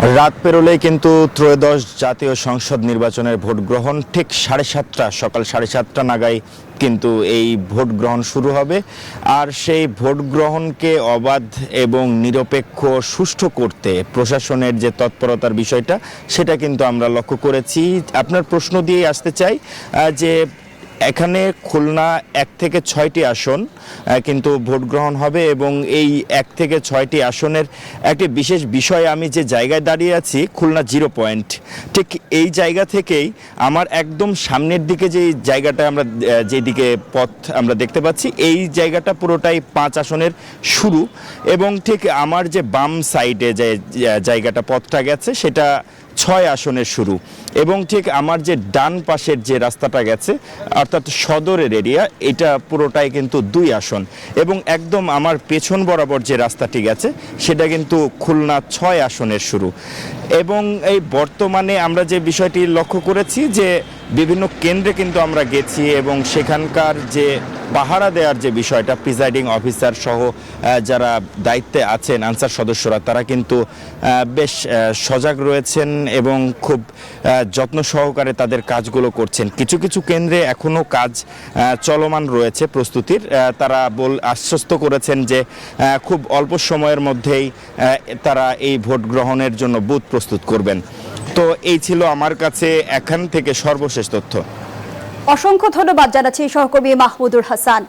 রাত পেরোলেই কিন্তু ত্রয়োদশ জাতীয় সংসদ নির্বাচনের ভোট গ্রহণ ঠিক 7:30 সকাল 7:30 নাগাই কিন্তু এই ভোট গ্রহণ শুরু হবে। আর সেই ভোট গ্রহণকে অবাধ এবং নিরপেক্ষ সুষ্ঠু করতে প্রশাসনের যে তৎপরতার বিষয়টা সেটা কিন্তু আমরা লক্ষ্য করেছি। আপনার প্রশ্ন দিয়ে আসতে চাই যে এখানে খুলনা 1 থেকে 6টি আসন কিন্তু ভোট গ্রহণ হবে এবং এই 1 থেকে 6টি আসনের একটি বিশেষ বিষয়, আমি যে জায়গায় দাঁড়িয়ে আছি খুলনা 0 পয়েন্ট, ঠিক এই জায়গা থেকেই আমার একদম সামনের দিকে যে জায়গাটা আমরা যেদিকে পথ আমরা দেখতে পাচ্ছি এই জায়গাটা পুরোটাই 5 আসনের শুরু এবং ঠিক আমার যে বাম সাইডে যে জায়গাটা পথটা গেছে সেটা 6 আসনের শুরু এবং ঠিক আমার যে ডান পাশের যে রাস্তাটা গেছে অর্থাৎ সদরের এরিয়া এটা পুরোটাই কিন্তু 2 আসন এবং একদম আমার পেছন বরাবর যে রাস্তাটি গেছে সেটা কিন্তু খুলনা 6 আসনের শুরু। এবং এই বর্তমানে আমরা যে বিষয়টি লক্ষ্য করেছি যে বিভিন্ন কেন্দ্রে কিন্তু আমরা গেছি এবং সেখানকার যে পাহারা দেওয়ার যে বিষয়টা, প্রিজাইডিং অফিসার সহ যারা দায়িত্বে আছেন আনসার সদস্যরা তারা কিন্তু বেশ সজাগ রয়েছেন এবং খুব যত্ন সহকারে তাদের কাজগুলো করছেন। কিছু কিছু কেন্দ্রে এখনও কাজ চলমান রয়েছে প্রস্তুতির, তারা আশ্বস্ত করেছেন যে খুব অল্প সময়ের মধ্যেই তারা এই ভোট গ্রহণের জন্য বুথ প্রস্তুত করবেন। তো এই ছিল আমার কাছে এখান থেকে সর্বশেষ তথ্য। অসংখ্য ধন্যবাদ জানাচ্ছি সহকর্মী মাহমুদুর হাসান।